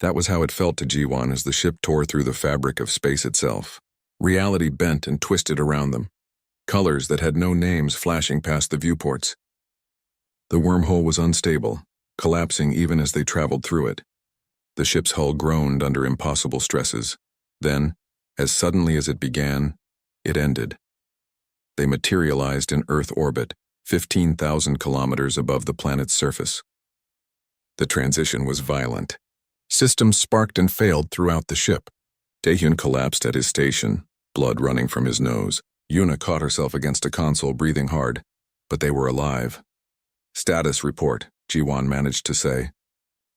That was how it felt to Jiwan as the ship tore through the fabric of space itself. Reality bent and twisted around them, colors that had no names flashing past the viewports. The wormhole was unstable, collapsing even as they traveled through it. The ship's hull groaned under impossible stresses. Then, as suddenly as it began, it ended. They materialized in Earth orbit, 15,000 kilometers above the planet's surface. The transition was violent. Systems sparked and failed throughout the ship. Taehyun collapsed at his station, blood running from his nose. Yuna caught herself against a console, breathing hard, but they were alive. "Status report," Jiwan managed to say,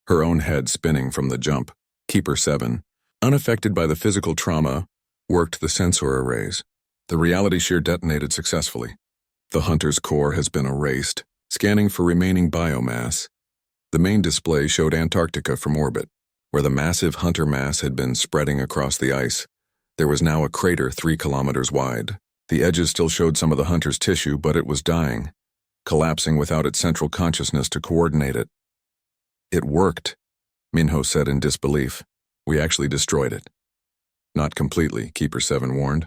her own head spinning from the jump. Keeper 7, unaffected by the physical trauma, worked the sensor arrays. The reality shear detonated successfully. The hunter's core has been erased, scanning for remaining biomass. The main display showed Antarctica from orbit. Where the massive hunter mass had been spreading across the ice, there was now a crater 3 kilometers wide. The edges still showed some of the hunter's tissue, but it was dying, collapsing without its central consciousness to coordinate it. "It worked," Minho said in disbelief. "We actually destroyed it." "Not completely," Keeper 7 warned.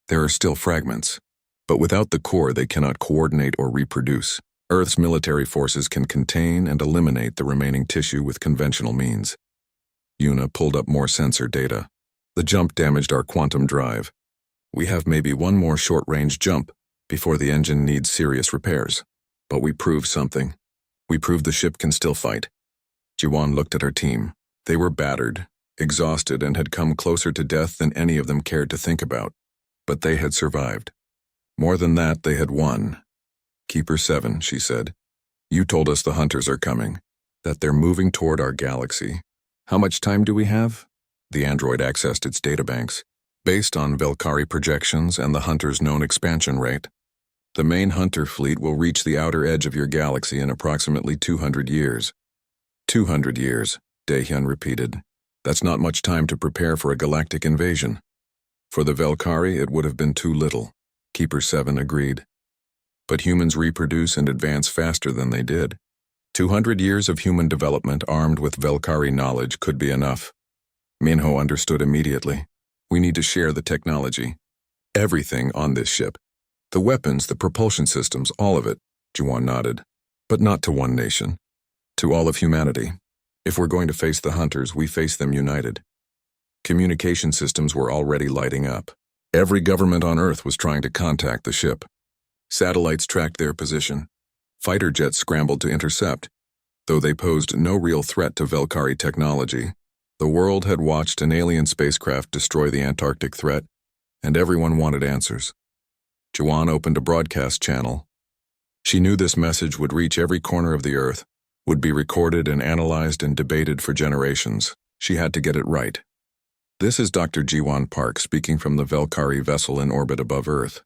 "There are still fragments, but without the core they cannot coordinate or reproduce. Earth's military forces can contain and eliminate the remaining tissue with conventional means." Yuna pulled up more sensor data. "The jump damaged our quantum drive. We have maybe one more short-range jump before the engine needs serious repairs. But we proved something. We proved the ship can still fight." Jiwan looked at her team. They were battered, exhausted, and had come closer to death than any of them cared to think about. But they had survived. More than that, they had won. "Keeper 7, she said. "You told us the hunters are coming, that they're moving toward our galaxy. How much time do we have?" The android accessed its databanks. "Based on Velkari projections and the hunters' known expansion rate, the main hunter fleet will reach the outer edge of your galaxy in approximately 200 years. 200 years, Daehyun repeated. "That's not much time to prepare for a galactic invasion." "For the Velkari, it would have been too little," Keeper 7 agreed. "But humans reproduce and advance faster than they did. 200 years of human development armed with Velkari knowledge could be enough." Minho understood immediately. "We need to share the technology. Everything on this ship. The weapons, the propulsion systems, all of it," Jiwan nodded. "But not to one nation. To all of humanity. If we're going to face the hunters, we face them united." Communication systems were already lighting up. Every government on Earth was trying to contact the ship. Satellites tracked their position. Fighter jets scrambled to intercept. Though they posed no real threat to Velkari technology, the world had watched an alien spacecraft destroy the Antarctic threat, and everyone wanted answers. Jiwan opened a broadcast channel. She knew this message would reach every corner of the Earth, would be recorded and analyzed and debated for generations. She had to get it right. "This is Dr. Jiwan Park speaking from the Velkari vessel in orbit above Earth.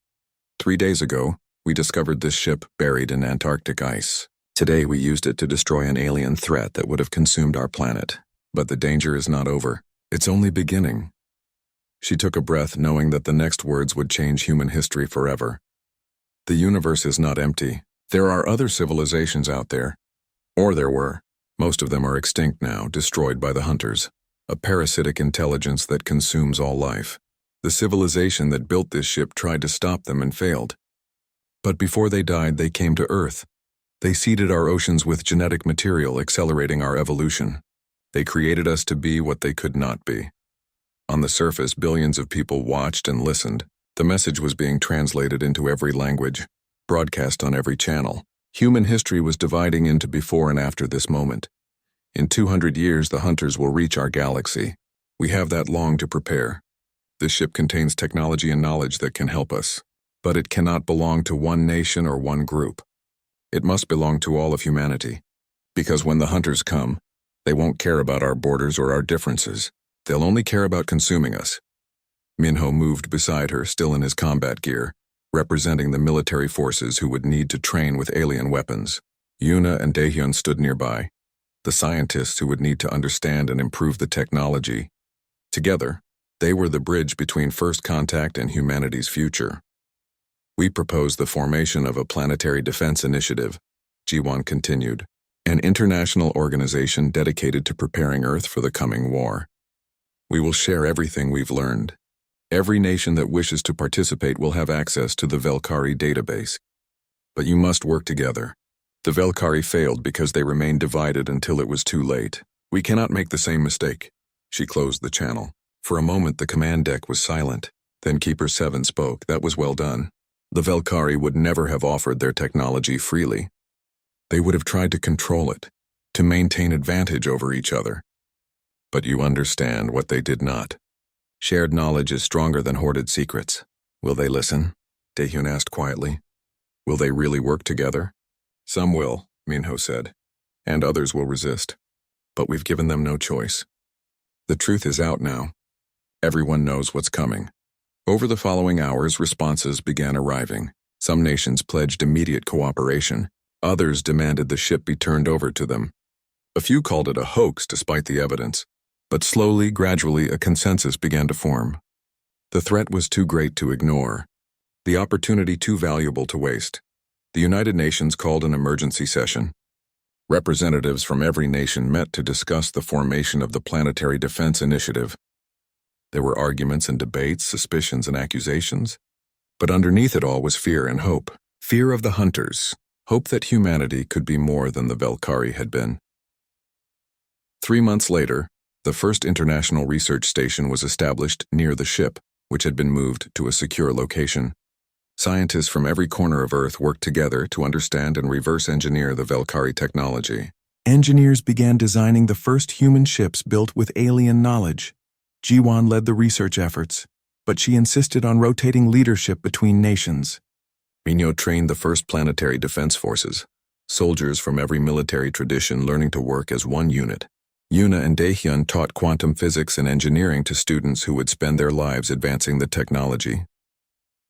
3 days ago, we discovered this ship buried in Antarctic ice. Today we used it to destroy an alien threat that would have consumed our planet. But the danger is not over. It's only beginning." She took a breath, knowing that the next words would change human history forever. "The universe is not empty. There are other civilizations out there. Or there were. Most of them are extinct now, destroyed by the hunters. A parasitic intelligence that consumes all life. The civilization that built this ship tried to stop them and failed. But before they died, they came to Earth. They seeded our oceans with genetic material, accelerating our evolution. They created us to be what they could not be. On the surface, billions of people watched and listened. The message was being translated into every language, broadcast on every channel. Human history was dividing into before and after this moment. In 200 years, the hunters will reach our galaxy. We have that long to prepare. This ship contains technology and knowledge that can help us. But it cannot belong to one nation or one group. It must belong to all of humanity. Because when the hunters come, they won't care about our borders or our differences. They'll only care about consuming us." Minho moved beside her, still in his combat gear, representing the military forces who would need to train with alien weapons. Yuna and Daehyun stood nearby, the scientists who would need to understand and improve the technology. Together, they were the bridge between first contact and humanity's future. "We propose the formation of a planetary defense initiative," Jiwan continued. an international organization dedicated to preparing Earth for the coming war. We will share everything we've learned. Every nation that wishes to participate will have access to the Velkari database. But you must work together. The Velkari failed because they remained divided until it was too late. We cannot make the same mistake. She closed the channel. For a moment the command deck was silent. Then Keeper 7 spoke. That was well done. The Velkari would never have offered their technology freely. They would have tried to control it, to maintain advantage over each other. But you understand what they did not. Shared knowledge is stronger than hoarded secrets. Will they listen? Daehyun asked quietly. Will they really work together? Some will, Minho said, and others will resist. But we've given them no choice. The truth is out now. Everyone knows what's coming. Over the following hours, responses began arriving. Some nations pledged immediate cooperation. Others demanded the ship be turned over to them. A few called it a hoax despite the evidence. But slowly, gradually, a consensus began to form. The threat was too great to ignore. The opportunity too valuable to waste. The United Nations called an emergency session. Representatives from every nation met to discuss the formation of the Planetary Defense Initiative. There were arguments and debates, suspicions and accusations. But underneath it all was fear and hope. Fear of the hunters. Hope that humanity could be more than the Velkari had been. 3 months later, the first international research station was established near the ship, which had been moved to a secure location. Scientists from every corner of Earth worked together to understand and reverse engineer the Velkari technology. Engineers began designing the first human ships built with alien knowledge. Jiwon led the research efforts, but she insisted on rotating leadership between nations. Minho trained the first planetary defense forces, soldiers from every military tradition learning to work as one unit. Yuna and Daehyun taught quantum physics and engineering to students who would spend their lives advancing the technology.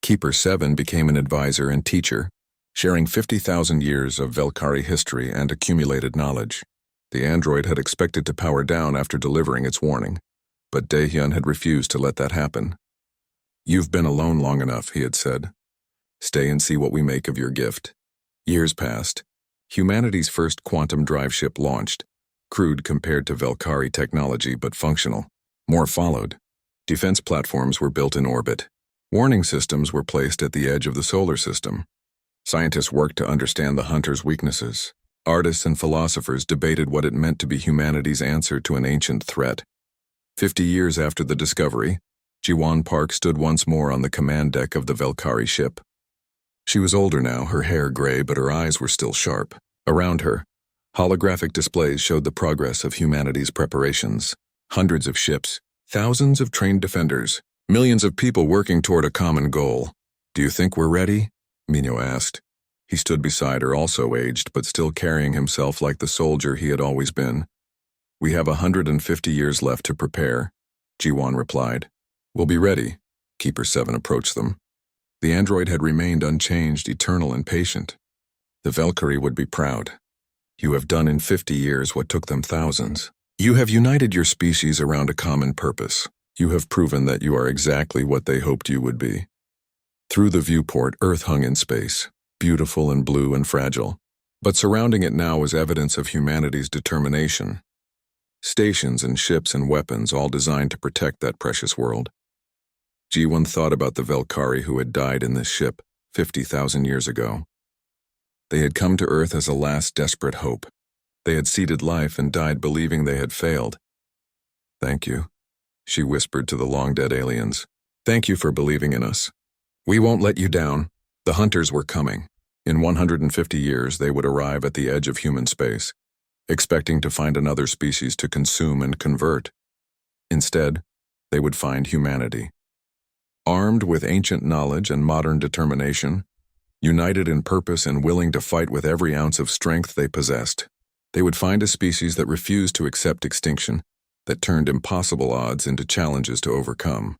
Keeper 7 became an advisor and teacher, sharing 50,000 years of Velkari history and accumulated knowledge. The android had expected to power down after delivering its warning, but Daehyun had refused to let that happen. You've been alone long enough, he had said. Stay and see what we make of your gift. Years passed. Humanity's first quantum drive ship launched, crude compared to Velkari technology but functional. More followed. Defense platforms were built in orbit. Warning systems were placed at the edge of the solar system. Scientists worked to understand the hunter's weaknesses. Artists and philosophers debated what it meant to be humanity's answer to an ancient threat. 50 years after the discovery, Jiwon Park stood once more on the command deck of the Velkari ship. She was older now, her hair gray, but her eyes were still sharp. Around her, holographic displays showed the progress of humanity's preparations. Hundreds of ships, thousands of trained defenders, millions of people working toward a common goal. Do you think we're ready? Minho asked. He stood beside her, also aged, but still carrying himself like the soldier he had always been. We have 150 years left to prepare, Jiwon replied. We'll be ready. Keeper 7 approached them. The android had remained unchanged, eternal and patient. The Velkari would be proud. You have done in 50 years what took them thousands. You have united your species around a common purpose. You have proven that you are exactly what they hoped you would be. Through the viewport, Earth hung in space, beautiful and blue and fragile. But surrounding it now was evidence of humanity's determination. Stations and ships and weapons, all designed to protect that precious world. Jiwon thought about the Velkari who had died in this ship 50,000 years ago. They had come to Earth as a last desperate hope. They had seeded life and died believing they had failed. Thank you, she whispered to the long-dead aliens. Thank you for believing in us. We won't let you down. The hunters were coming. In 150 years, they would arrive at the edge of human space, expecting to find another species to consume and convert. Instead, they would find humanity. Armed with ancient knowledge and modern determination, united in purpose and willing to fight with every ounce of strength they possessed, they would find a species that refused to accept extinction, that turned impossible odds into challenges to overcome.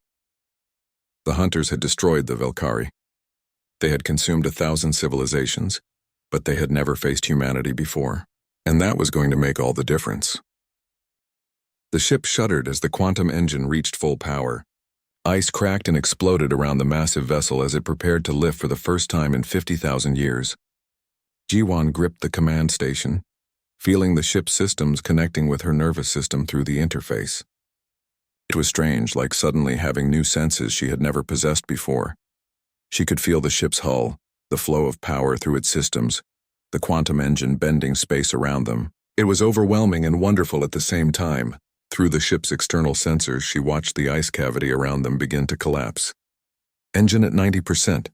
The hunters had destroyed the Velkari. They had consumed 1,000 civilizations, but they had never faced humanity before, and that was going to make all the difference. The ship shuddered as the quantum engine reached full power. Ice cracked and exploded around the massive vessel as it prepared to lift for the first time in 50,000 years. Jiwon gripped the command station, feeling the ship's systems connecting with her nervous system through the interface. It was strange, like suddenly having new senses she had never possessed before. She could feel the ship's hull, the flow of power through its systems, the quantum engine bending space around them. It was overwhelming and wonderful at the same time. Through the ship's external sensors, she watched the ice cavity around them begin to collapse. "Engine at 90%,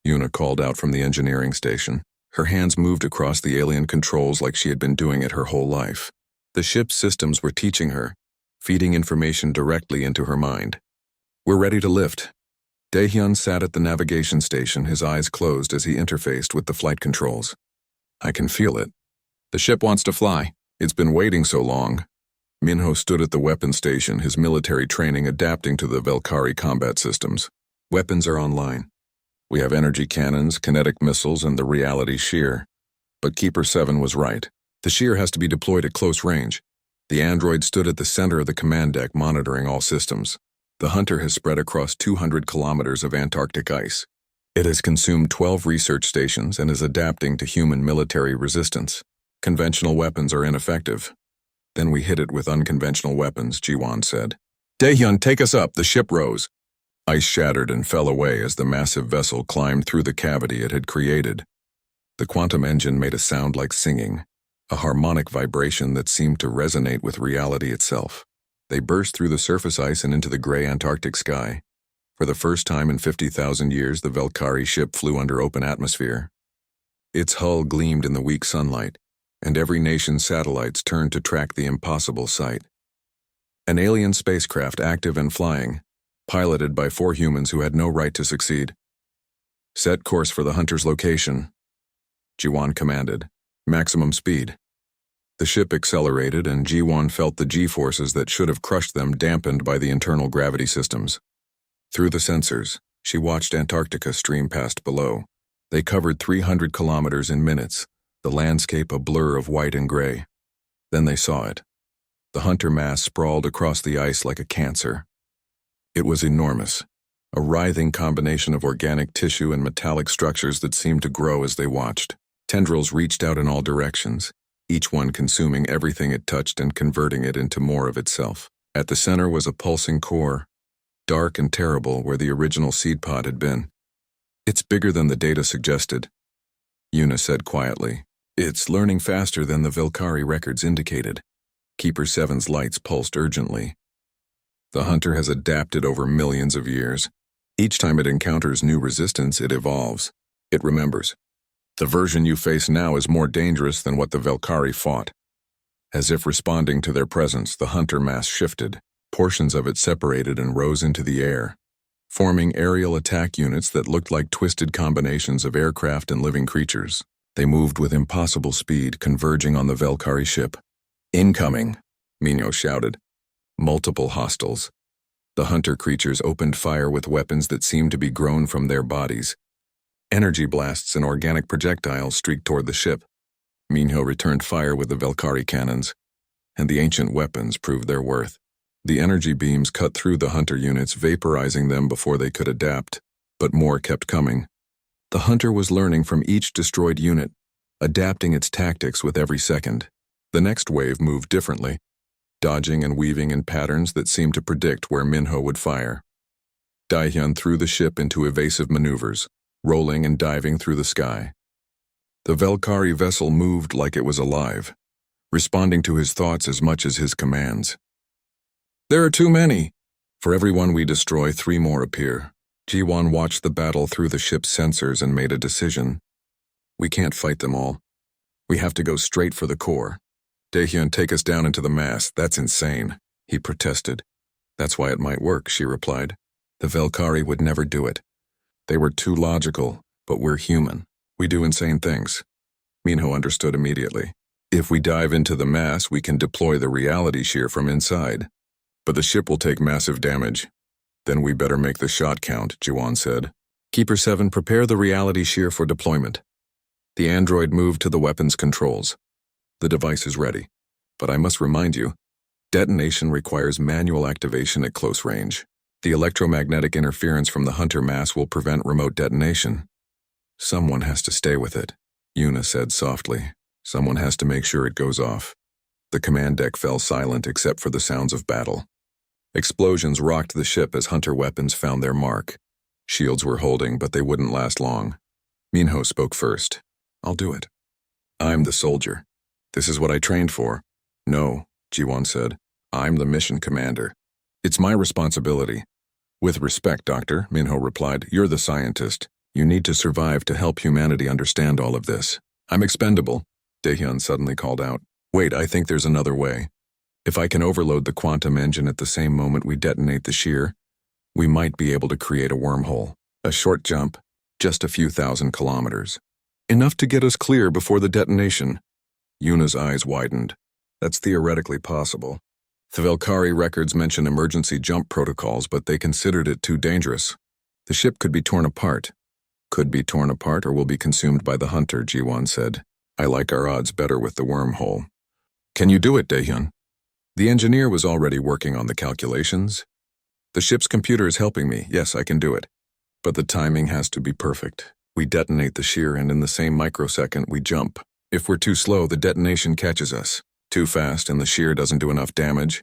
Una called out from the engineering station. Her hands moved across the alien controls like she had been doing it her whole life. The ship's systems were teaching her, feeding information directly into her mind. "We're ready to lift." Daehyun sat at the navigation station, his eyes closed as he interfaced with the flight controls. "I can feel it. The ship wants to fly. It's been waiting so long." Minho stood at the weapons station, his military training adapting to the Velkari combat systems. "Weapons are online. We have energy cannons, kinetic missiles, and the reality shear. But Keeper 7 was right. The shear has to be deployed at close range." The android stood at the center of the command deck, monitoring all systems. "The Hunter has spread across 200 kilometers of Antarctic ice. It has consumed 12 research stations and is adapting to human military resistance. Conventional weapons are ineffective." "Then we hit it with unconventional weapons," Jiwon said. "Daehyun, take us up." The ship rose. Ice shattered and fell away as the massive vessel climbed through the cavity it had created. The quantum engine made a sound like singing, a harmonic vibration that seemed to resonate with reality itself. They burst through the surface ice and into the gray Antarctic sky. For the first time in 50,000 years, the Velkari ship flew under open atmosphere. Its hull gleamed in the weak sunlight, and every nation's satellites turned to track the impossible sight. An alien spacecraft, active and flying, piloted by 4 humans who had no right to succeed. "Set course for the Hunter's location," Jiwon commanded. "Maximum speed." The ship accelerated, and Jiwon felt the G-forces that should have crushed them dampened by the internal gravity systems. Through the sensors, she watched Antarctica stream past below. They covered 300 kilometers in minutes, the landscape a blur of white and gray. Then they saw it. The Hunter mass sprawled across the ice like a cancer. It was enormous, a writhing combination of organic tissue and metallic structures that seemed to grow as they watched. Tendrils reached out in all directions, each one consuming everything it touched and converting it into more of itself. At the center was a pulsing core, dark and terrible where the original seed pod had been. "It's bigger than the data suggested," Una said quietly. "It's learning faster than the Velkari records indicated." Keeper 7's lights pulsed urgently. "The Hunter has adapted over millions of years. Each time it encounters new resistance, it evolves. It remembers. The version you face now is more dangerous than what the Velkari fought." As if responding to their presence, the Hunter mass shifted. Portions of it separated and rose into the air, forming aerial attack units that looked like twisted combinations of aircraft and living creatures. They moved with impossible speed, converging on the Velkari ship. "Incoming," Minho shouted. Multiple hostiles. The Hunter creatures opened fire with weapons that seemed to be grown from their bodies. Energy blasts and organic projectiles streaked toward the ship. Minho returned fire with the Velkari cannons, and the ancient weapons proved their worth. The energy beams cut through the Hunter units, vaporizing them before they could adapt, but more kept coming. The Hunter was learning from each destroyed unit, adapting its tactics with every second. The next wave moved differently, dodging and weaving in patterns that seemed to predict where Minho would fire. Daehyun threw the ship into evasive maneuvers, rolling and diving through the sky. The Velkari vessel moved like it was alive, responding to his thoughts as much as his commands. "There are too many. For every one we destroy, 3 more appear." Jiwon watched the battle through the ship's sensors and made a decision. "We can't fight them all. We have to go straight for the core." "Daehyun, take us down into the mass. That's insane," he protested. "That's why it might work," she replied. "The Velkari would never do it. They were too logical, but we're human. We do insane things." Minho understood immediately. "If we dive into the mass, we can deploy the reality shear from inside. But the ship will take massive damage. Then we better make the shot count," Jiwon said. "Keeper 7, prepare the reality shear for deployment." The android moved to the weapons controls. "The device is ready, but I must remind you, detonation requires manual activation at close range. The electromagnetic interference from the Hunter mass will prevent remote detonation." "Someone has to stay with it," Una said softly. Someone has to make sure it goes off. The command deck fell silent except for the sounds of battle. Explosions rocked the ship as hunter weapons found their mark. Shields were holding, but they wouldn't last long. Minho spoke first. I'll do it. I'm the soldier. This is what I trained for. No, Ji-won said. I'm the mission commander. It's my responsibility. With respect, Doctor, Minho replied. You're the scientist. You need to survive to help humanity understand all of this. I'm expendable, Daehyun suddenly called out. Wait, I think there's another way. If I can overload the quantum engine at the same moment we detonate the shear, we might be able to create a wormhole. A short jump, just a few thousand kilometers. Enough to get us clear before the detonation. Yuna's eyes widened. That's theoretically possible. The Valkyrie records mention emergency jump protocols, but they considered it too dangerous. The ship could be torn apart. Could be torn apart or will be consumed by the hunter, Ji-won said. I like our odds better with the wormhole. Can you do it, Daehyun? The engineer was already working on the calculations. The ship's computer is helping me. Yes, I can do it. But the timing has to be perfect. We detonate the shear and in the same microsecond we jump. If we're too slow, the detonation catches us. Too fast and the shear doesn't do enough damage.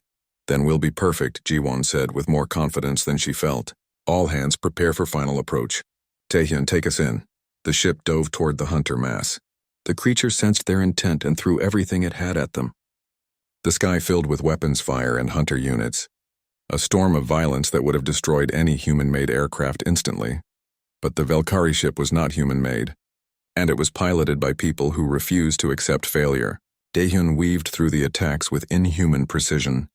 Then we'll be perfect, Ji-won said with more confidence than she felt. All hands prepare for final approach. Daehyun, take us in. The ship dove toward the hunter mass. The creature sensed their intent and threw everything it had at them. The sky filled with weapons fire and hunter units. A storm of violence that would have destroyed any human-made aircraft instantly. But the Valkyrie ship was not human-made, and it was piloted by people who refused to accept failure. Daehyun weaved through the attacks with inhuman precision,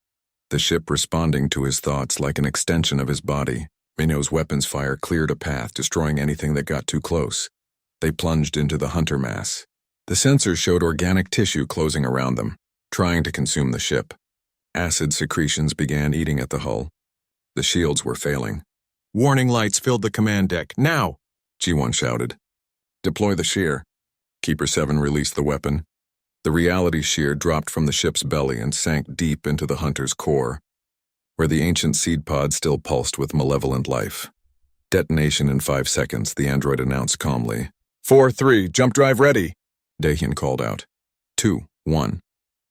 the ship responding to his thoughts like an extension of his body. Minho's weapons fire cleared a path, destroying anything that got too close. They plunged into the hunter mass. The sensors showed organic tissue closing around them, trying to consume the ship. Acid secretions began eating at the hull. The shields were failing. Warning lights filled the command deck. Now! Ji-won shouted. Deploy the shear. Keeper 7 released the weapon. The reality shear dropped from the ship's belly and sank deep into the hunter's core, where the ancient seed pod still pulsed with malevolent life. Detonation in 5 seconds, the android announced calmly. 4-3, jump drive ready, Daehyun called out. 2, 1.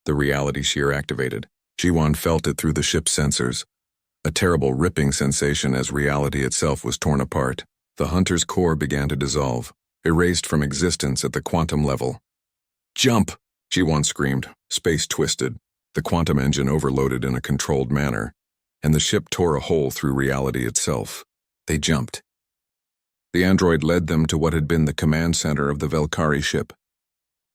The reality shear activated. Ji-won felt it through the ship's sensors. A terrible ripping sensation as reality itself was torn apart. The hunter's core began to dissolve, erased from existence at the quantum level. Jump! Ji-won screamed. Space twisted. The quantum engine overloaded in a controlled manner, and the ship tore a hole through reality itself. They jumped. The android led them to what had been the command center of the Valkyrie ship.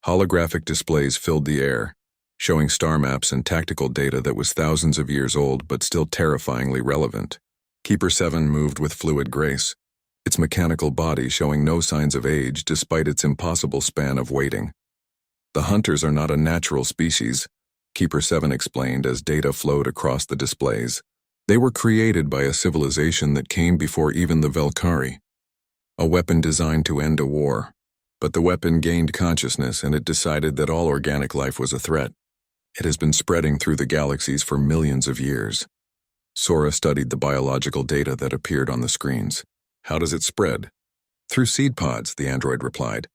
Holographic displays filled the air, showing star maps and tactical data that was thousands of years old but still terrifyingly relevant. Keeper 7 moved with fluid grace, its mechanical body showing no signs of age despite its impossible span of waiting. The hunters are not a natural species, Keeper 7 explained as data flowed across the displays. They were created by a civilization that came before even the Valkyrie. A weapon designed to end a war. But the weapon gained consciousness and it decided that all organic life was a threat. It has been spreading through the galaxies for millions of years. Sora studied the biological data that appeared on the screens. How does it spread? Through seed pods, the android replied.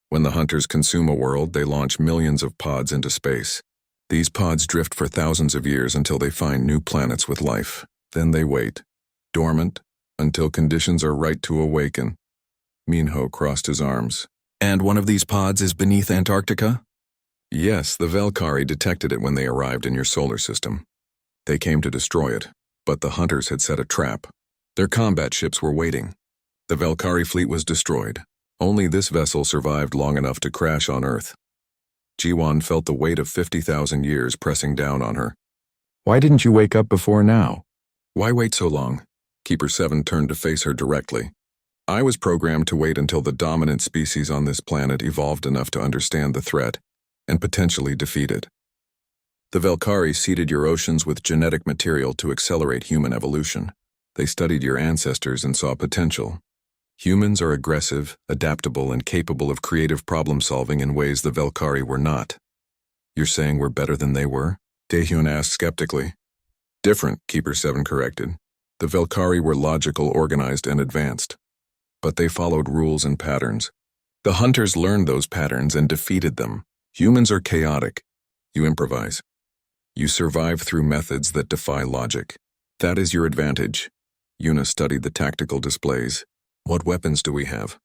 When the hunters consume a world, they launch millions of pods into space. These pods drift for thousands of years until they find new planets with life. Then they wait, dormant, until conditions are right to awaken. Minho crossed his arms. And one of these pods is beneath Antarctica? Yes, the Valkyrie detected it when they arrived in your solar system. They came to destroy it, but the hunters had set a trap. Their combat ships were waiting. The Valkyrie fleet was destroyed. Only this vessel survived long enough to crash on Earth. Ji-won felt the weight of 50,000 years pressing down on her. Why didn't you wake up before now? Why wait so long? Keeper 7 turned to face her directly. I was programmed to wait until the dominant species on this planet evolved enough to understand the threat and potentially defeat it. The Valkyrie seeded your oceans with genetic material to accelerate human evolution. They studied your ancestors and saw potential. Humans are aggressive, adaptable, and capable of creative problem-solving in ways the Valkyrie were not. You're saying we're better than they were? Daehyun asked skeptically. Different, Keeper 7 corrected. The Valkyrie were logical, organized, and advanced. But they followed rules and patterns. The hunters learned those patterns and defeated them. Humans are chaotic. You improvise. You survive through methods that defy logic. That is your advantage. Yuna studied the tactical displays. What weapons do we have?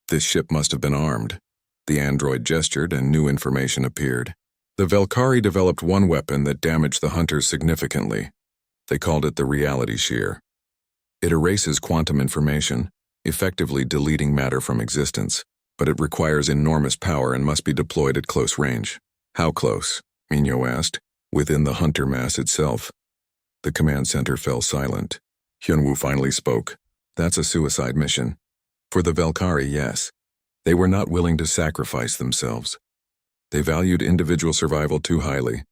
This ship must have been armed. The android gestured and new information appeared. The Velkari developed one weapon that damaged the hunters significantly. They called it the reality shear. It erases quantum information, effectively deleting matter from existence, but it requires enormous power and must be deployed at close range. How close? Minho asked. Within the hunter mass itself. The command center fell silent. Hyunwoo finally spoke. That's a suicide mission. For the Velkari, yes. They were not willing to sacrifice themselves. They valued individual survival too highly.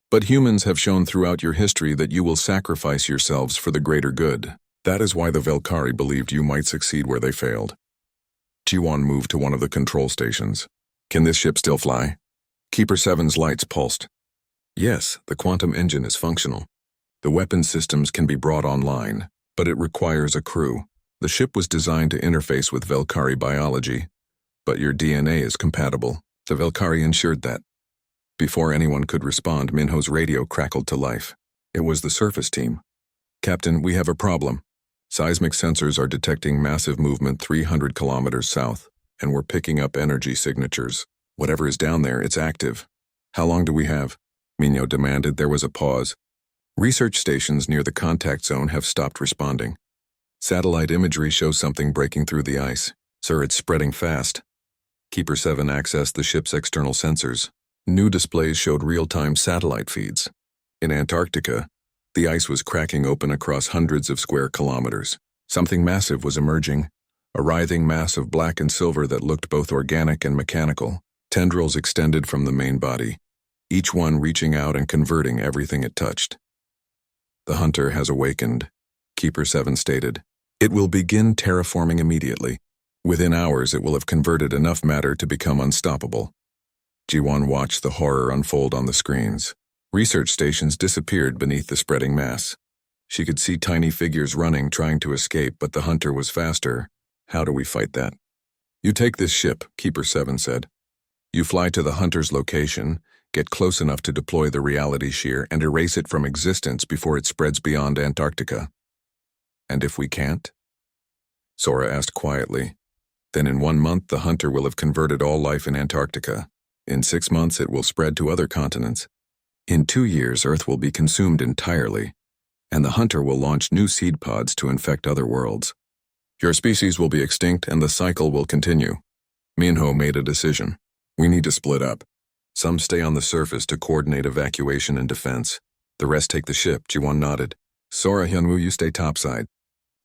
But humans have shown throughout your history that you will sacrifice yourselves for the greater good. That is why the Velkari believed you might succeed where they failed. Jiwon moved to one of the control stations. Can this ship still fly? Keeper 7's lights pulsed. Yes, the quantum engine is functional. The weapon systems can be brought online, but it requires a crew. The ship was designed to interface with Velkari biology, but your DNA is compatible. The Velkari ensured that. Before anyone could respond, Minho's radio crackled to life. It was the surface team. Captain, we have a problem. Seismic sensors are detecting massive movement 300 kilometers south, and we're picking up energy signatures. Whatever is down there, it's active. How long do we have? Minho demanded. There was a pause. Research stations near the contact zone have stopped responding. Satellite imagery shows something breaking through the ice. Sir, it's spreading fast. Keeper 7 accessed the ship's external sensors. New displays showed real-time satellite feeds. In Antarctica, the ice was cracking open across hundreds of square kilometers. Something massive was emerging, a writhing mass of black and silver that looked both organic and mechanical. Tendrils extended from the main body, each one reaching out and converting everything it touched. The hunter has awakened, Keeper 7 stated. It will begin terraforming immediately. Within hours, it will have converted enough matter to become unstoppable. Jiwon watched the horror unfold on the screens. Research stations disappeared beneath the spreading mass. She could see tiny figures running, trying to escape, but the hunter was faster. How do we fight that? You take this ship, Keeper 7 said. You fly to the hunter's location, get close enough to deploy the reality shear and erase it from existence before it spreads beyond Antarctica. And if we can't? Sora asked quietly. Then in 1 month the hunter will have converted all life in Antarctica. In 6 months it will spread to other continents. In 2 years Earth will be consumed entirely, and the hunter will launch new seed pods to infect other worlds. Your species will be extinct and the cycle will continue. Minho made a decision. We need to split up. Some stay on the surface to coordinate evacuation and defense. The rest take the ship, Jiwon nodded. Sora, Hyunwoo, you stay topside.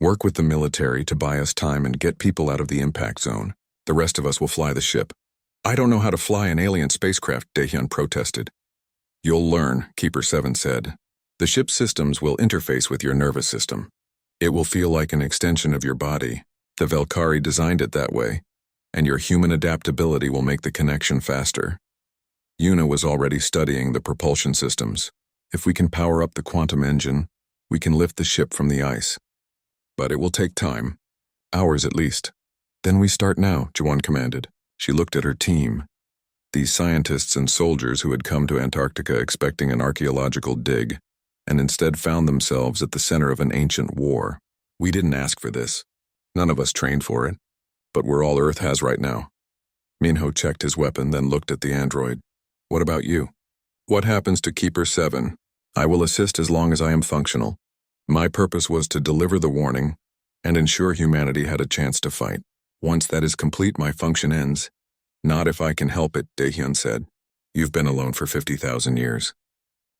Work with the military to buy us time and get people out of the impact zone. The rest of us will fly the ship. I don't know how to fly an alien spacecraft, Daehyun protested. You'll learn, Keeper 7 said. The ship's systems will interface with your nervous system. It will feel like an extension of your body. The Velkari designed it that way, and your human adaptability will make the connection faster. Yuna was already studying the propulsion systems. If we can power up the quantum engine, we can lift the ship from the ice. But it will take time. Hours at least. Then we start now, Jiwon commanded. She looked at her team. These scientists and soldiers who had come to Antarctica expecting an archaeological dig, and instead found themselves at the center of an ancient war. We didn't ask for this. None of us trained for it. But we're all Earth has right now. Minho checked his weapon, then looked at the android. What about you? What happens to Keeper 7? I will assist as long as I am functional. My purpose was to deliver the warning and ensure humanity had a chance to fight. Once that is complete, my function ends. Not if I can help it, Daehyun said. You've been alone for 50,000 years.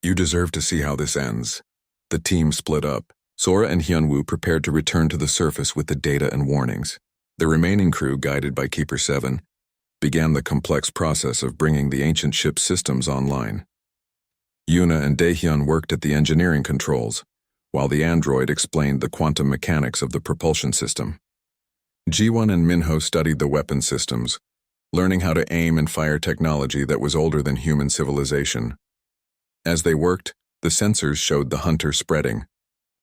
You deserve to see how this ends. The team split up. Sora and Hyunwoo prepared to return to the surface with the data and warnings. The remaining crew, guided by Keeper 7, began the complex process of bringing the ancient ship's systems online. Yuna and Daehyun worked at the engineering controls, while the android explained the quantum mechanics of the propulsion system. Jiwon and Minho studied the weapon systems, learning how to aim and fire technology that was older than human civilization. As they worked, the sensors showed the hunter spreading.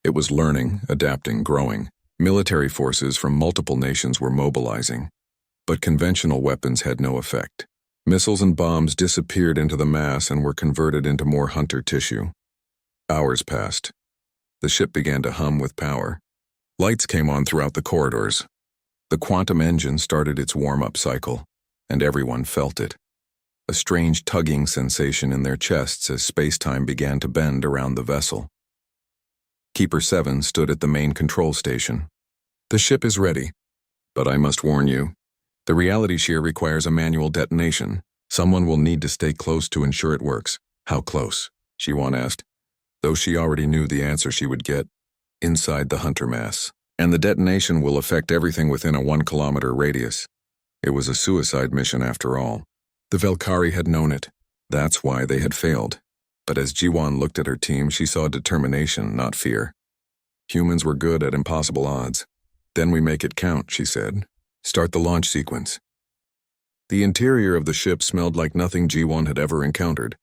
It was learning, adapting, growing. Military forces from multiple nations were mobilizing, but conventional weapons had no effect. Missiles and bombs disappeared into the mass and were converted into more hunter tissue. Hours passed. The ship began to hum with power. Lights came on throughout the corridors. The quantum engine started its warm-up cycle, and everyone felt it. A strange tugging sensation in their chests as space-time began to bend around the vessel. Keeper 7 stood at the main control station. "The ship is ready, but I must warn you, the reality shear requires a manual detonation. Someone will need to stay close to ensure it works." "How close?" Jiwan asked, though she already knew the answer she would get. "Inside the hunter mass. And the detonation will affect everything within a 1-kilometer radius." It was a suicide mission after all. The Velkari had known it. That's why they had failed. But as Jiwan looked at her team, she saw determination, not fear. Humans were good at impossible odds. "Then we make it count," she said. "Start the launch sequence." The interior of the ship smelled like nothing Jiwan had ever encountered.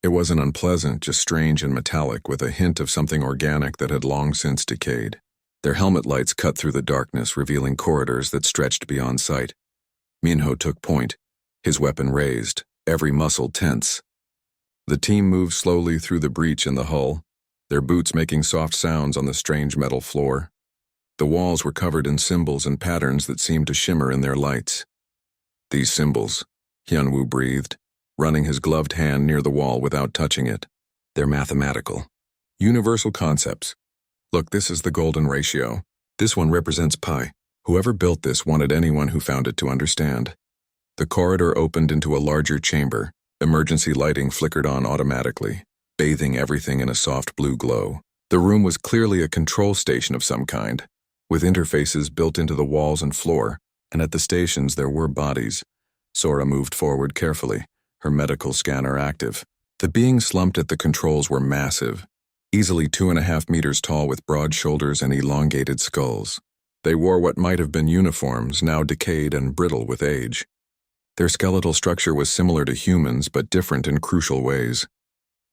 It wasn't unpleasant, just strange and metallic, with a hint of something organic that had long since decayed. Their helmet lights cut through the darkness, revealing corridors that stretched beyond sight. Minho took point, his weapon raised, every muscle tense. The team moved slowly through the breach in the hull, their boots making soft sounds on the strange metal floor. The walls were covered in symbols and patterns that seemed to shimmer in their lights. "These symbols," Hyunwoo breathed, running his gloved hand near the wall without touching it. "They're mathematical. Universal concepts. Look, this is the golden ratio. This one represents pi. Whoever built this wanted anyone who found it to understand." The corridor opened into a larger chamber. Emergency lighting flickered on automatically, bathing everything in a soft blue glow. The room was clearly a control station of some kind, with interfaces built into the walls and floor, and at the stations there were bodies. Sora moved forward carefully, her medical scanner active. The beings slumped at the controls were massive, easily 2.5 meters tall with broad shoulders and elongated skulls. They wore what might have been uniforms, now decayed and brittle with age. Their skeletal structure was similar to humans, but different in crucial ways.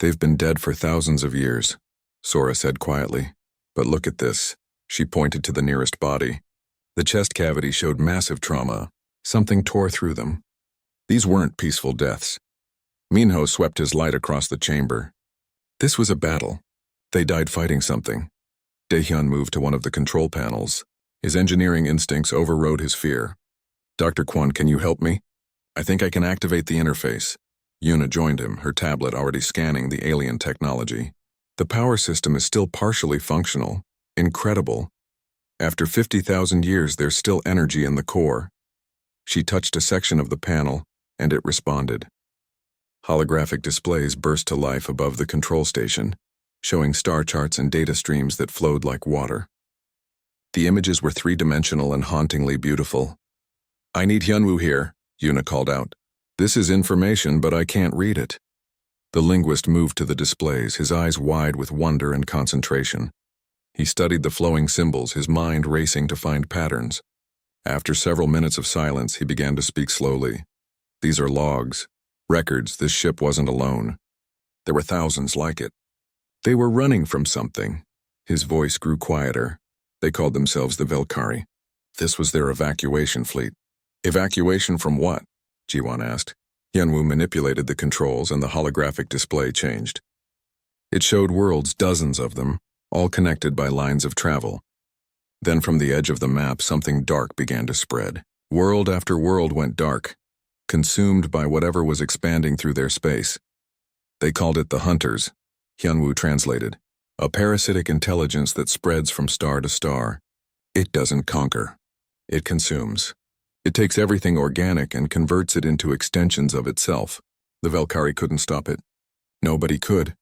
"They've been dead for thousands of years," Sora said quietly. "But look at this." She pointed to the nearest body. The chest cavity showed massive trauma. Something tore through them. These weren't peaceful deaths. Minho swept his light across the chamber. This was a battle. They died fighting something. Daehyun moved to one of the control panels. His engineering instincts overrode his fear. "Dr. Kwon, can you help me? I think I can activate the interface." Yuna joined him, her tablet already scanning the alien technology. "The power system is still partially functional. Incredible. After 50,000 years, there's still energy in the core." She touched a section of the panel, and it responded. Holographic displays burst to life above the control station, showing star charts and data streams that flowed like water. The images were three-dimensional and hauntingly beautiful. "I need Hyunwoo here," Yuna called out. "This is information, but I can't read it." The linguist moved to the displays, his eyes wide with wonder and concentration. He studied the flowing symbols, his mind racing to find patterns. After several minutes of silence, he began to speak slowly. "These are logs, records. This ship wasn't alone. There were thousands like it. They were running from something." His voice grew quieter. "They called themselves the Velkari. This was their evacuation fleet." "Evacuation from what?" Jiwan asked. Hyunwoo manipulated the controls and the holographic display changed. It showed worlds, dozens of them, all connected by lines of travel. Then from the edge of the map, something dark began to spread. World after world went dark, consumed by whatever was expanding through their space. "They called it the Hunters," Hyunwoo translated. "A parasitic intelligence that spreads from star to star. It doesn't conquer. It consumes. It takes everything organic and converts it into extensions of itself." The Velkari couldn't stop it. Nobody could.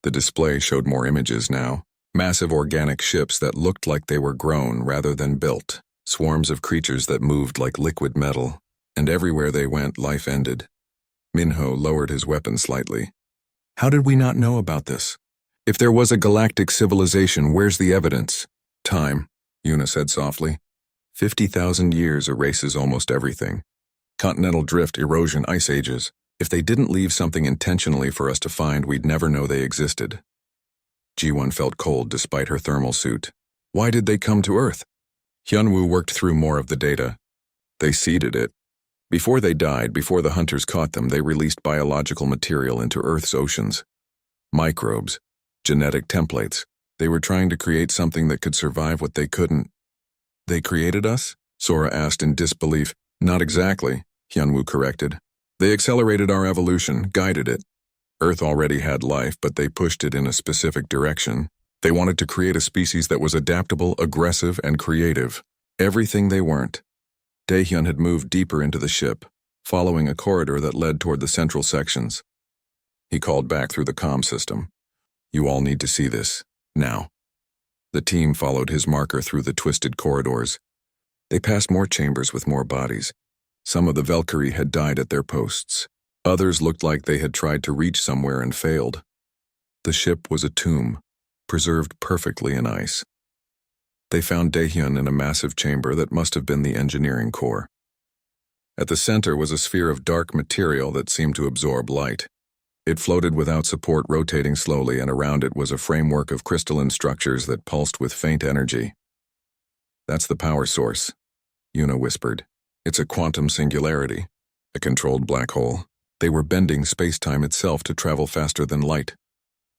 The display showed more images now. Massive organic ships that looked like they were grown rather than built. Swarms of creatures that moved like liquid metal. And everywhere they went, life ended. Minho lowered his weapon slightly. "How did we not know about this? If there was a galactic civilization, where's the evidence?" "Time," Yuna said softly. 50,000 years erases almost everything. Continental drift, erosion, ice ages. If they didn't leave something intentionally for us to find, we'd never know they existed. Ji-won felt cold despite her thermal suit. Why did they come to Earth? Hyunwoo worked through more of the data. They seeded it. Before they died, before the hunters caught them, they released biological material into Earth's oceans. Microbes, genetic templates. They were trying to create something that could survive what they couldn't. They created us? Sora asked in disbelief. Not exactly, Hyunwoo corrected. They accelerated our evolution, guided it. Earth already had life, but they pushed it in a specific direction. They wanted to create a species that was adaptable, aggressive, and creative. Everything they weren't. Daehyun had moved deeper into the ship, following a corridor that led toward the central sections. He called back through the comm system. You all need to see this, now. The team followed his marker through the twisted corridors. They passed more chambers with more bodies. Some of the Valkyrie had died at their posts. Others looked like they had tried to reach somewhere and failed. The ship was a tomb, preserved perfectly in ice. They found Daehyun in a massive chamber that must have been the engineering core. At the center was a sphere of dark material that seemed to absorb light. It floated without support, rotating slowly, and around it was a framework of crystalline structures that pulsed with faint energy. That's the power source, Yuna whispered. It's a quantum singularity, a controlled black hole. They were bending space-time itself to travel faster than light.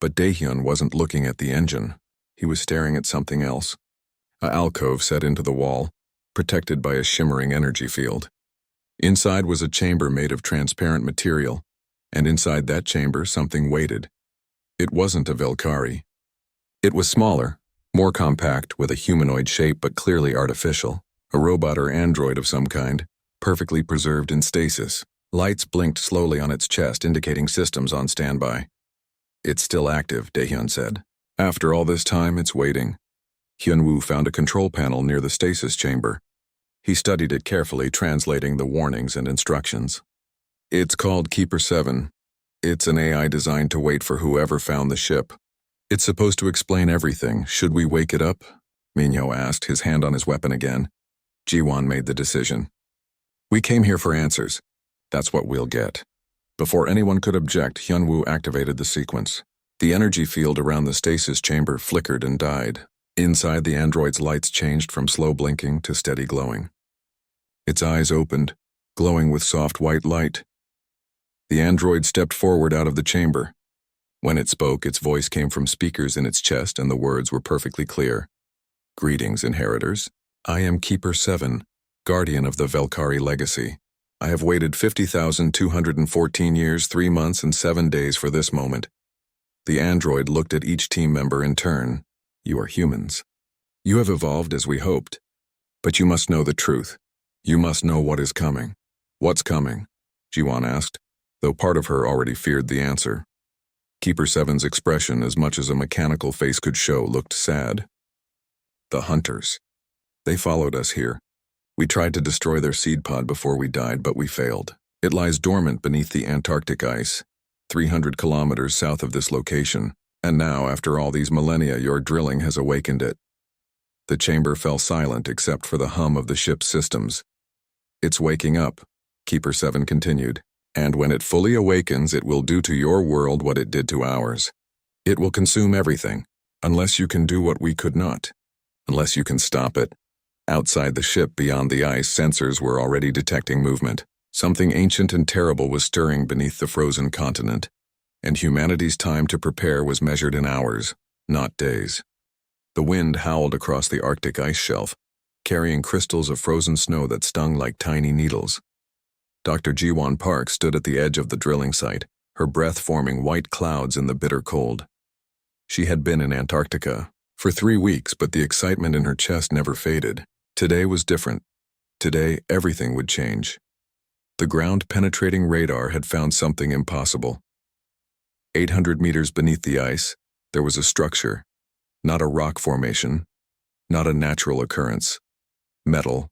But Daehyun wasn't looking at the engine. He was staring at something else. An alcove set into the wall, protected by a shimmering energy field. Inside was a chamber made of transparent material, and inside that chamber something waited. It wasn't a Valkyrie. It was smaller, more compact, with a humanoid shape but clearly artificial. A robot or android of some kind, perfectly preserved in stasis. Lights blinked slowly on its chest, indicating systems on standby. It's still active, Daehyun said. After all this time, it's waiting. Hyunwoo found a control panel near the stasis chamber. He studied it carefully, translating the warnings and instructions. It's called Keeper 7. It's an AI designed to wait for whoever found the ship. It's supposed to explain everything. Should we wake it up? Minho asked, his hand on his weapon again. Jiwon made the decision. We came here for answers. That's what we'll get. Before anyone could object, Hyunwoo activated the sequence. The energy field around the stasis chamber flickered and died. Inside, the android's lights changed from slow blinking to steady glowing. Its eyes opened, glowing with soft white light. The android stepped forward out of the chamber. When it spoke, its voice came from speakers in its chest, and the words were perfectly clear. Greetings, inheritors. I am Keeper 7, guardian of the Valkyrie legacy. I have waited 50,214 years, 3 months, and 7 days for this moment. The android looked at each team member in turn. You are humans. You have evolved as we hoped. But you must know the truth. You must know what is coming. What's coming? Jiwon asked, though part of her already feared the answer. Keeper 7's expression, as much as a mechanical face could show, looked sad. The hunters. They followed us here. We tried to destroy their seed pod before we died, but we failed. It lies dormant beneath the Antarctic ice, 300 kilometers south of this location, and now, after all these millennia, your drilling has awakened it. The chamber fell silent except for the hum of the ship's systems. It's waking up, Keeper 7 continued, and when it fully awakens, it will do to your world what it did to ours. It will consume everything, unless you can do what we could not, unless you can stop it. Outside the ship, beyond the ice, sensors were already detecting movement. Something ancient and terrible was stirring beneath the frozen continent, and humanity's time to prepare was measured in hours, not days. The wind howled across the Arctic ice shelf, carrying crystals of frozen snow that stung like tiny needles. Dr. Jiwon Park stood at the edge of the drilling site, her breath forming white clouds in the bitter cold. She had been in Antarctica for 3 weeks, but the excitement in her chest never faded. Today was different. Today, everything would change. The ground-penetrating radar had found something impossible. 800 meters beneath the ice, there was a structure, not a rock formation, not a natural occurrence. Metal,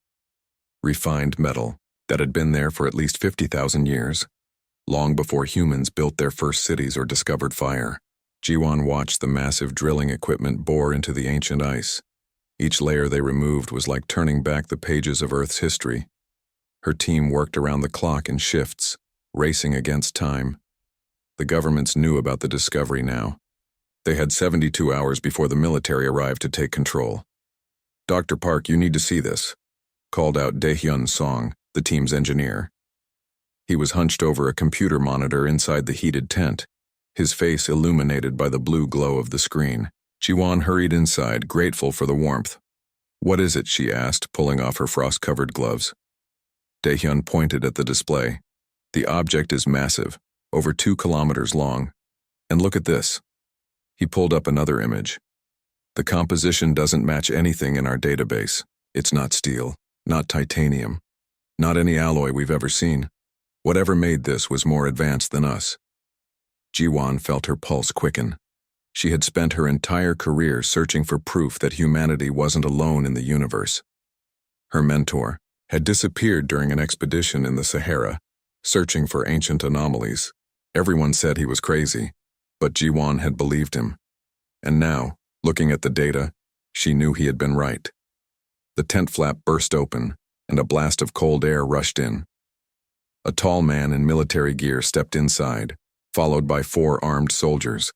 refined metal, that had been there for at least 50,000 years, long before humans built their first cities or discovered fire. Jiwon watched the massive drilling equipment bore into the ancient ice. Each layer they removed was like turning back the pages of Earth's history. Her team worked around the clock in shifts, racing against time. The governments knew about the discovery now. They had 72 hours before the military arrived to take control. Dr. Park, you need to see this, called out Daehyun Song, the team's engineer. He was hunched over a computer monitor inside the heated tent, his face illuminated by the blue glow of the screen. Ji-won hurried inside, grateful for the warmth. "What is it?" she asked, pulling off her frost-covered gloves. Dae-hyun pointed at the display. "The object is massive, over 2 kilometers long. And look at this." He pulled up another image. "The composition doesn't match anything in our database. It's not steel, not titanium, not any alloy we've ever seen. Whatever made this was more advanced than us." Ji-won felt her pulse quicken. She had spent her entire career searching for proof that humanity wasn't alone in the universe. Her mentor had disappeared during an expedition in the Sahara, searching for ancient anomalies. Everyone said he was crazy, but Ji-won had believed him. And now, looking at the data, she knew he had been right. The tent flap burst open, and a blast of cold air rushed in. A tall man in military gear stepped inside, followed by 4 armed soldiers.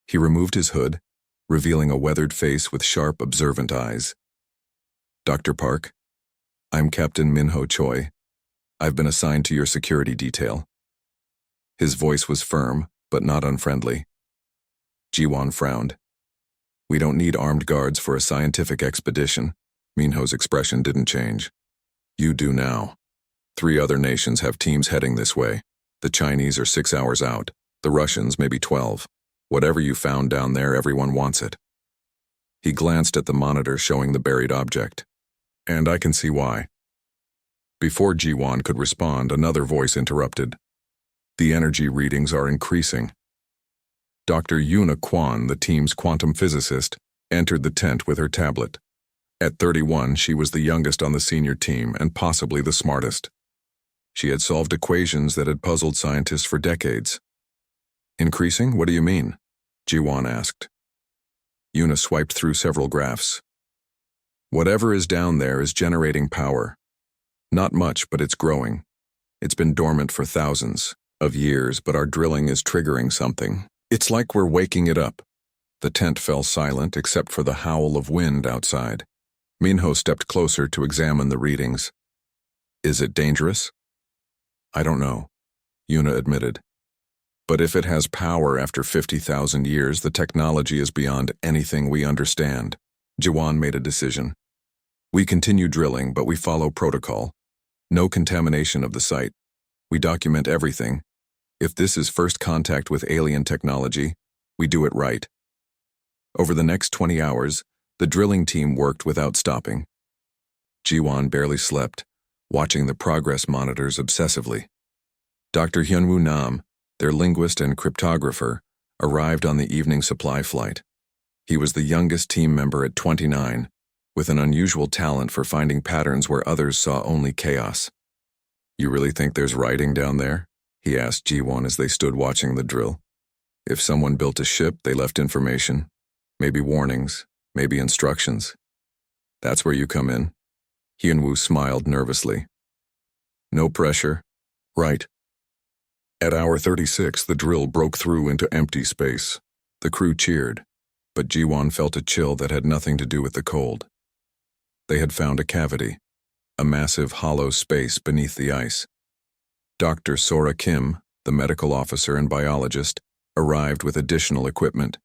He removed his hood, revealing a weathered face with sharp, observant eyes. "Dr. Park, I'm Captain Min-ho Choi. I've been assigned to your security detail." His voice was firm, but not unfriendly. Ji-won frowned. "We don't need armed guards for a scientific expedition." Min-ho's expression didn't change. "You do now. 3 other nations have teams heading this way. The Chinese are 6 hours out, the Russians maybe 12. Whatever you found down there, everyone wants it." He glanced at the monitor showing the buried object. "And I can see why." Before Ji-won could respond, another voice interrupted. "The energy readings are increasing." Dr. Yuna Kwan, the team's quantum physicist, entered the tent with her tablet. At 31, she was the youngest on the senior team and possibly the smartest. She had solved equations that had puzzled scientists for decades. "Increasing? What do you mean?" Ji-won asked. Yuna swiped through several graphs. "Whatever is down there is generating power. Not much, but it's growing. It's been dormant for thousands of years, but our drilling is triggering something. It's like we're waking it up." The tent fell silent except for the howl of wind outside. Min-ho stepped closer to examine the readings. "Is it dangerous?" "I don't know," Yuna admitted. "But if it has power after 50,000 years, the technology is beyond anything we understand." Ji-won made a decision. "We continue drilling, but we follow protocol. No contamination of the site. We document everything. If this is first contact with alien technology, we do it right." Over the next 20 hours, the drilling team worked without stopping. Ji-won barely slept, watching the progress monitors obsessively. Dr. Hyunwoo Nam, their linguist and cryptographer, arrived on the evening supply flight. He was the youngest team member at 29, with an unusual talent for finding patterns where others saw only chaos. "You really think there's writing down there?" he asked Ji-won as they stood watching the drill. "If someone built a ship, they left information, maybe warnings, maybe instructions. That's where you come in." Hyunwoo smiled nervously. "No pressure." "Right." At hour 36, the drill broke through into empty space. The crew cheered, but Ji-won felt a chill that had nothing to do with the cold. They had found a cavity, a massive hollow space beneath the ice. Dr. Sora Kim, the medical officer and biologist, arrived with additional equipment.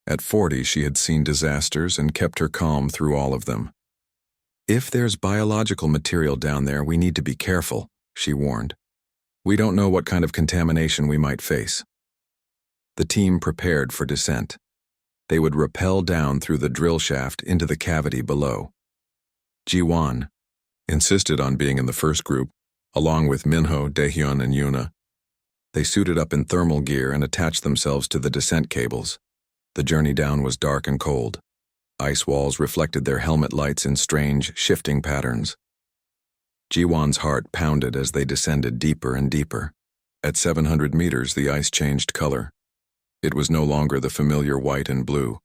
At 40, she had seen disasters and kept her calm through all of them. "If there's biological material down there, we need to be careful," she warned. "We don't know what kind of contamination we might face." The team prepared for descent. They would rappel down through the drill shaft into the cavity below. Ji-won insisted on being in the first group, along with Min-ho, Dae-hyun, and Yuna. They suited up in thermal gear and attached themselves to the descent cables. The journey down was dark and cold. Ice walls reflected their helmet lights in strange, shifting patterns. Ji-won's heart pounded as they descended deeper and deeper. At 700 meters, the ice changed color. It was no longer the familiar white and blue.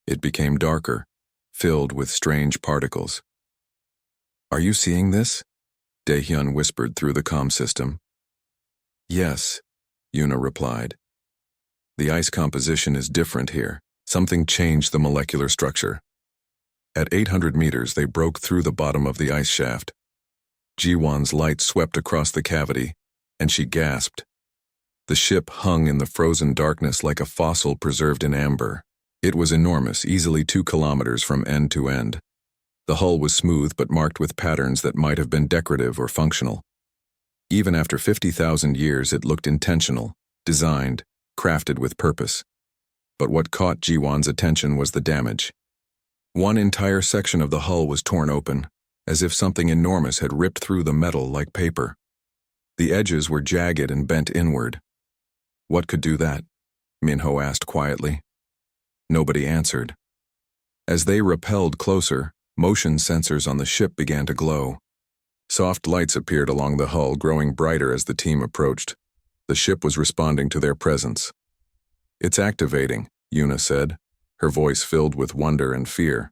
It became darker, filled with strange particles. "Are you seeing this?" Dae-hyun whispered through the comm system. "Yes," Yuna replied. "The ice composition is different here. Something changed the molecular structure." At 800 meters, they broke through the bottom of the ice shaft. Ji-won's light swept across the cavity, and she gasped. The ship hung in the frozen darkness like a fossil preserved in amber. It was enormous, easily 2 kilometers from end to end. The hull was smooth but marked with patterns that might have been decorative or functional. Even after 50,000 years, it looked intentional, designed, crafted with purpose. But what caught Jiwan's attention was the damage. One entire section of the hull was torn open, as if something enormous had ripped through the metal like paper. The edges were jagged and bent inward. What could do that? Minho asked quietly. Nobody answered. As they rappelled closer, motion sensors on the ship began to glow. Soft lights appeared along the hull, growing brighter as the team approached. The ship was responding to their presence. "It's activating," Yuna said, her voice filled with wonder and fear.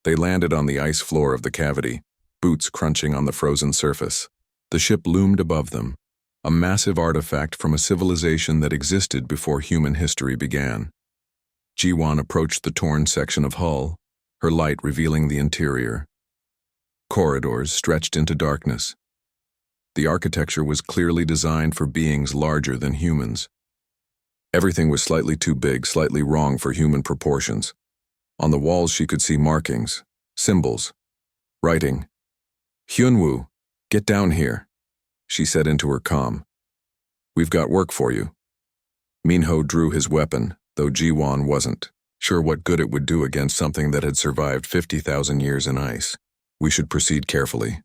They landed on the ice floor of the cavity, boots crunching on the frozen surface. The ship loomed above them, a massive artifact from a civilization that existed before human history began. Jiwan approached the torn section of hull, her light revealing the interior. Corridors stretched into darkness. The architecture was clearly designed for beings larger than humans. Everything was slightly too big, slightly wrong for human proportions. On the walls she could see markings, symbols, writing. "Hyunwoo, get down here," she said into her comm. "We've got work for you." Minho drew his weapon, though Jiwan wasn't sure what good it would do against something that had survived 50,000 years in ice. "We should proceed carefully."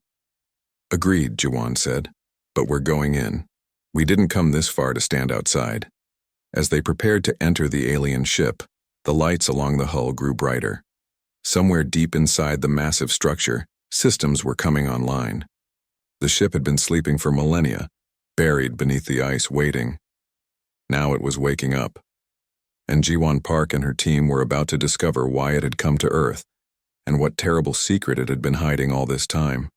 "Agreed," Jiwan said, "but we're going in. We didn't come this far to stand outside." As they prepared to enter the alien ship, the lights along the hull grew brighter. Somewhere deep inside the massive structure, systems were coming online. The ship had been sleeping for millennia, buried beneath the ice, waiting. Now it was waking up. And Jiwan Park and her team were about to discover why it had come to Earth, and what terrible secret it had been hiding all this time.